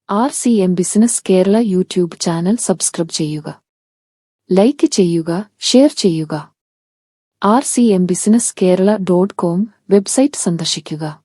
RCM business Kerala YouTube channel subscribe ചെയ്യുക, like ചെയ്യുക, share ചെയ്യുക. rcmbusinesskerala.com വെബ്സൈറ്റ് സന്ദർശിക്കുക.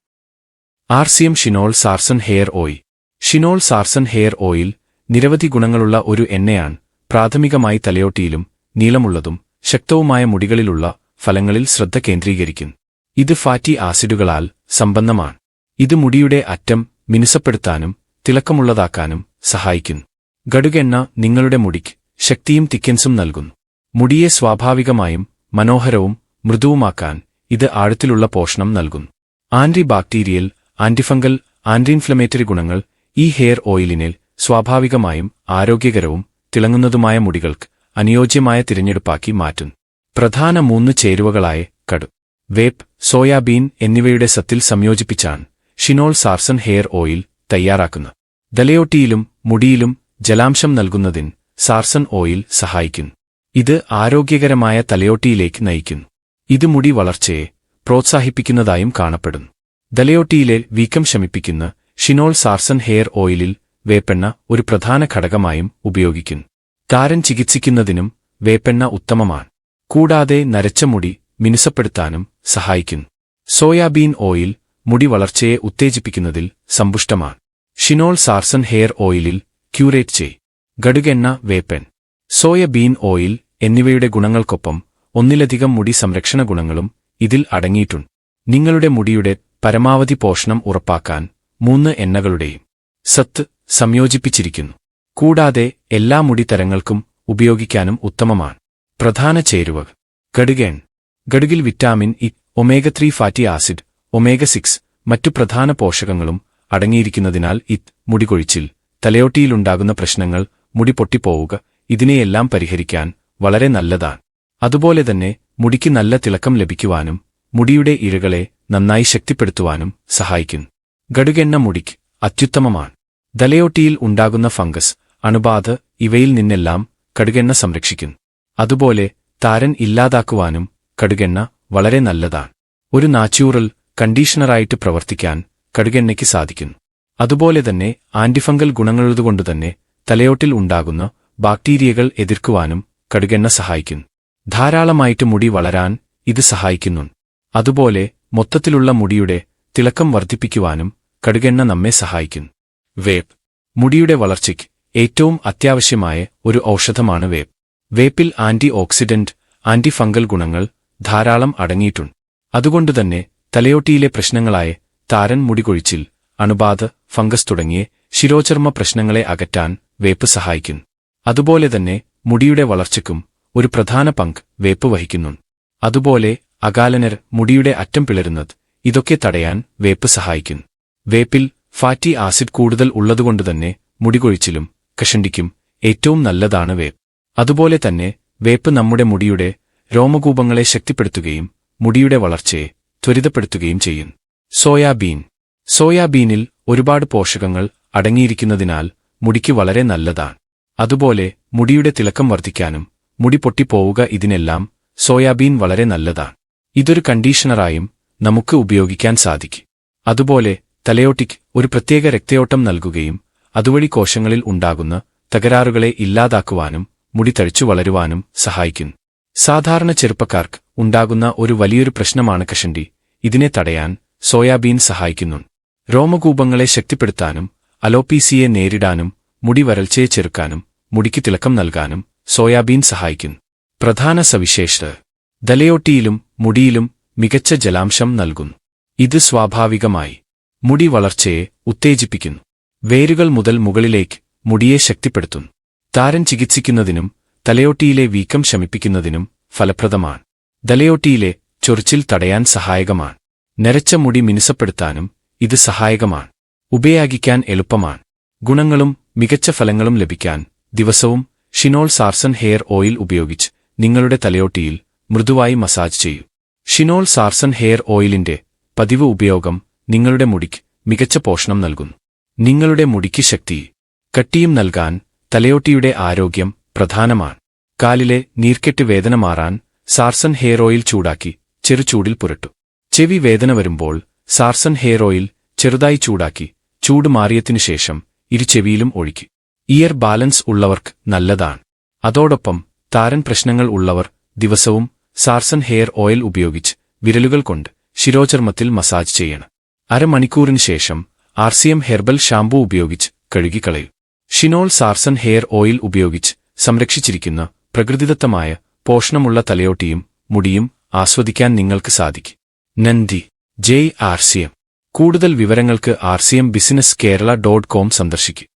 RCM Shinol Sarson hair oil. Shinol Sarson hair oil നിരവധി ഗുണങ്ങളുള്ള ഒരു എണ്ണയാണ്. പ്രാഥമികമായി തലയോട്ടിയിലും നീളമുള്ളതും ശക്തവുമായ മുടികളിലുള്ള ഫലങ്ങളിൽ ശ്രദ്ധ കേന്ദ്രീകരിക്കുന്നു. ഇത് ഫാറ്റി ആസിഡുകളാൽ സമ്പന്നമാണ്. ഇത് മുടിയുടെ അറ്റം മിനുസപ്പെടുത്താനും തിളക്കമുള്ളതാക്കാനും സഹായിക്കുന്നു. കടുകെണ്ണ നിങ്ങളുടെ മുടിക്ക് ശക്തിയും തിക്കൻസും നൽകുന്നു. മുടിയെ സ്വാഭാവികമായും മനോഹരവും മൃദുവുമാക്കാൻ ഇത് ആഴത്തിലുള്ള പോഷണം നൽകുന്നു. ആന്റി ബാക്ടീരിയൽ, ആന്റിഫംഗൽ, ആന്റിഇൻഫ്ലമേറ്ററി ഗുണങ്ങൾ ഈ ഹെയർ ഓയിലിനെ സ്വാഭാവികമായും ആരോഗ്യകരവും തിളങ്ങുന്നതുമായ മുടികൾക്ക് അനുയോജ്യമായ തിരഞ്ഞെടുപ്പാക്കി മാറ്റുന്നു. പ്രധാന 3 ചേരുവകളായ കടു, വേപ്പ്, സോയാബീൻ എന്നിവയുടെ സത്തിൽ സംയോജിപ്പിച്ചാണ് ഷിനോൾ സാർസൺ ഹെയർ ഓയിൽ തയ്യാറാക്കുന്നത്. തലയോട്ടിയിലും മുടിയിലും ജലാംശം നൽകുന്നതിന് സാർസൺ ഓയിൽ സഹായിക്കുന്നു. ഇത് ആരോഗ്യകരമായ തലയോട്ടിയിലേക്ക് നയിക്കുന്നു. ഇത് മുടി വളർച്ചയെ പ്രോത്സാഹിപ്പിക്കുന്നതായും കാണപ്പെടുന്നു. തലയോട്ടിയിലെ വീക്കം ശമിപ്പിക്കുന്ന ഷിനോൾ സാർസൺ ഹെയർ ഓയിലിൽ വേപ്പെണ്ണ ഒരു പ്രധാന ഘടകമായും ഉപയോഗിക്കുന്നു. താരൻ ചികിത്സിക്കുന്നതിനും വേപ്പെണ്ണ ഉത്തമമാണ്. കൂടാതെ നരച്ച മുടി മിനുസപ്പെടുത്താനും സഹായിക്കുന്നു. സോയാബീൻ ഓയിൽ മുടി വളർച്ചയെ ഉത്തേജിപ്പിക്കുന്നതിൽ സമ്പുഷ്ടമാണ്. ഷിനോൾ സാർസൺ ഹെയർ ഓയിലിൽ ക്യൂറേറ്റ് ചെയ് കടുകെണ്ണ, വേപ്പെൻ, സോയബീൻ ഓയിൽ എന്നിവയുടെ ഗുണങ്ങൾക്കൊപ്പം ഒന്നിലധികം മുടി സംരക്ഷണ ഗുണങ്ങളും ഇതിൽ അടങ്ങിയിട്ടുണ്ട്. നിങ്ങളുടെ മുടിയുടെ പരമാവധി പോഷണം ഉറപ്പാക്കാൻ 3 എണ്ണകളുടെയും സത്ത് സംയോജിപ്പിച്ചിരിക്കുന്നു. കൂടാതെ എല്ലാ മുടി തരങ്ങൾക്കും ഉപയോഗിക്കാനും ഉത്തമമാണ്. പ്രധാന ചേരുവകൾ: കടുകെണ്ണ. കടുകിൽ vitamin E, omega 3 fatty acid, omega 6 മറ്റു പ്രധാന പോഷകങ്ങളും അടങ്ങിയിരിക്കുന്നതിനാൽ മുടികൊഴിച്ചിൽ, തലയോട്ടിയിലുണ്ടാകുന്ന പ്രശ്നങ്ങൾ, മുടി പൊട്ടിപ്പോവുക ഇതിനെയെല്ലാം പരിഹരിക്കാൻ വളരെ നല്ലതാണ്. അതുപോലെ തന്നെ മുടിക്ക് നല്ല തിളക്കം ലഭിക്കുവാനും മുടിയുടെ ഇഴകളെ നന്നായി ശക്തിപ്പെടുത്തുവാനും സഹായിക്കുന്നു. കടുകെണ്ണ മുടിക്ക് അത്യുത്തമമാണ്. തലയോട്ടിയിൽ ഉണ്ടാകുന്ന ഫംഗസ്, അണുബാധ ഇവയിൽ നിന്നെല്ലാം കടുകെണ്ണ സംരക്ഷിക്കുന്നു. അതുപോലെ താരൻ ഇല്ലാതാക്കുവാനും കടുകെണ്ണ വളരെ നല്ലതാണ്. ഒരു നാച്ചുറൽ കണ്ടീഷണറായിട്ട് പ്രവർത്തിക്കാൻ കടുകെണ്ണയ്ക്ക് സാധിക്കുന്നു. അതുപോലെ തന്നെ ആന്റിഫംഗൽ ഗുണങ്ങളുള്ളതുകൊണ്ടുതന്നെ തലയോട്ടിൽ ഉണ്ടാകുന്ന ബാക്ടീരിയകൾ എതിർക്കുവാനും കടുകെണ്ണ സഹായിക്കുന്നു. ധാരാളമായിട്ട് മുടി വളരാൻ ഇത് സഹായിക്കുന്നുണ്ട്. അതുപോലെ മൊത്തത്തിലുള്ള മുടിയുടെ തിളക്കം വർദ്ധിപ്പിക്കുവാനും കടുകെണ്ണ നമ്മെ സഹായിക്കുന്നു. വേപ്പ്. മുടിയുടെ വളർച്ചയ്ക്ക് ഏറ്റവും അത്യാവശ്യമായ ഒരു ഔഷധമാണ് വേപ്പ്. വേപ്പിൽ ആന്റി ഓക്സിഡന്റ്, ആന്റിഫംഗൽ ഗുണങ്ങൾ ധാരാളം അടങ്ങിയിട്ടുണ്ട്. അതുകൊണ്ടുതന്നെ തലയോട്ടിയിലെ പ്രശ്നങ്ങളായ താരൻ, മുടികൊഴിച്ചിൽ, അണുബാധ, ഫംഗസ് തുടങ്ങിയ ശിരോചർമ്മ പ്രശ്നങ്ങളെ അകറ്റാൻ വേപ്പ് സഹായിക്കുന്നു. അതുപോലെ തന്നെ മുടിയുടെ വളർച്ചയ്ക്കും ഒരു പ്രധാന പങ്ക് വേപ്പ് വഹിക്കുന്നുണ്ട്. അതുപോലെ അകാലനർ, മുടിയുടെ അറ്റം പിളരുന്നത് ഇതൊക്കെ തടയാൻ വേപ്പ് സഹായിക്കുന്നു. വേപ്പിൽ ഫാറ്റി ആസിഡ് കൂടുതൽ ഉള്ളതുകൊണ്ടുതന്നെ മുടികൊഴിച്ചിലും കഷണ്ടിക്കും ഏറ്റവും നല്ലതാണ് വേപ്പ്. അതുപോലെ തന്നെ വേപ്പ് നമ്മുടെ മുടിയുടെ രോമകൂപങ്ങളെ ശക്തിപ്പെടുത്തുകയും മുടിയുടെ വളർച്ചയെ ത്വരിതപ്പെടുത്തുകയും ചെയ്യുന്നു. സോയാബീൻ. സോയാബീനിൽ ഒരുപാട് പോഷകങ്ങൾ അടങ്ങിയിരിക്കുന്നതിനാൽ മുടിക്ക് വളരെ നല്ലതാണ്. അതുപോലെ മുടിയുടെ തിളക്കം വർദ്ധിക്കാനും മുടി പൊട്ടിപ്പോവുക ഇതിനെല്ലാം സോയാബീൻ വളരെ നല്ലതാണ്. ഇതൊരു കണ്ടീഷണറായും നമുക്ക് ഉപയോഗിക്കാൻ സാധിക്കും. അതുപോലെ തലയോട്ടിക്ക് ഒരു പ്രത്യേക രക്തയോട്ടം നൽകുകയും അതുവഴി കോശങ്ങളിൽ ഉണ്ടാകുന്ന തകരാറുകളെ ഇല്ലാതാക്കുവാനും മുടി തഴച്ചു വളരുവാനും സഹായിക്കുന്നു. സാധാരണ ചെറുപ്പക്കാർക്ക് ഉണ്ടാകുന്ന ഒരു വലിയൊരു പ്രശ്നമാണ് കഷണ്ടി. ഇതിനെ തടയാൻ സോയാബീൻ സഹായിക്കുന്നുണ്ട്. രോമകൂപങ്ങളെ ശക്തിപ്പെടുത്താനും അലോപീസിയെ നേരിടാനും മുടി വരൾച്ചയെ ചെറുക്കാനും മുടിക്ക് തിളക്കം നൽകാനും സോയാബീൻ സഹായിക്കുന്നു. പ്രധാന സവിശേഷത: തലയോട്ടിയിലും മുടിയിലും മികച്ച ജലാംശം നൽകുന്നു. ഇത് സ്വാഭാവികമായി മുടി വളർച്ചയെ ഉത്തേജിപ്പിക്കുന്നു. വേരുകൾ മുതൽ മുകളിലേക്ക് മുടിയെ ശക്തിപ്പെടുത്തുന്നു. താരൻ ചികിത്സിക്കുന്നതിനും തലയോട്ടിയിലെ വീക്കം ശമിപ്പിക്കുന്നതിനും ഫലപ്രദമാണ്. തലയോട്ടിയിലെ ചൊറിച്ചിൽ തടയാൻ സഹായകമാണ്. നരച്ച മുടി മിനുസപ്പെടുത്താനും ഇത് സഹായകമാണ്. ഉപയോഗിക്കാൻ എളുപ്പമാണ്. ഗുണങ്ങളും മികച്ച ഫലങ്ങളും ലഭിക്കാൻ ദിവസവും ഷിനോൾ സാർസൺ ഹെയർ ഓയിൽ ഉപയോഗിച്ച് നിങ്ങളുടെ തലയോട്ടിയിൽ മൃദുവായി മസാജ് ചെയ്യൂ. ഷിനോൾ സാർസൺ ഹെയർ ഓയിലിന്റെ പതിവ് ഉപയോഗം നിങ്ങളുടെ മുടിക്ക് മികച്ച പോഷണം നൽകുന്നു. നിങ്ങളുടെ മുടിക്ക് ശക്തിയും കട്ടിയും നൽകാൻ തലയോട്ടിയുടെ ആരോഗ്യം പ്രധാനമാണ്. കാലിലെ നീർക്കെട്ട് വേദന മാറാൻ സാർസൺ ഹെയർ ഓയിൽ ചൂടാക്കി ചെറുചൂടിൽ പുരട്ടു. ചെവി വേദന വരുമ്പോൾ സാർസൺ ഹെയർ ഓയിൽ ചെറുതായി ചൂടാക്കി ചൂട് മാറിയതിനുശേഷം ഇരുചെവിയിലും ഒഴിക്ക്. ഇയർ ബാലൻസ് ഉള്ളവർക്ക് നല്ലതാണ്. അതോടൊപ്പം താരൻ പ്രശ്നങ്ങൾ ഉള്ളവർ ദിവസവും സാർസൻ ഹെയർ ഓയിൽ ഉപയോഗിച്ച് വിരലുകൾ കൊണ്ട് ശിരോചർമ്മത്തിൽ മസാജ് ചെയ്യണം. അരമണിക്കൂറിന് ശേഷം RCM ഹെർബൽ ഷാംപൂ ഉപയോഗിച്ച് കഴുകിക്കളയൂ. ഷിനോൾ സാർസൻ ഹെയർ ഓയിൽ ഉപയോഗിച്ച് സംരക്ഷിച്ചിരിക്കുന്ന പ്രകൃതിദത്തമായ പോഷണമുള്ള തലയോട്ടിയും മുടിയും ആസ്വദിക്കാൻ നിങ്ങൾക്ക് സാധിക്കും. നന്ദി. ജയ് RCM. കൂടുതൽ വിവരങ്ങൾക്ക് RCMBusinessKerala.com സന്ദർശിക്കുക.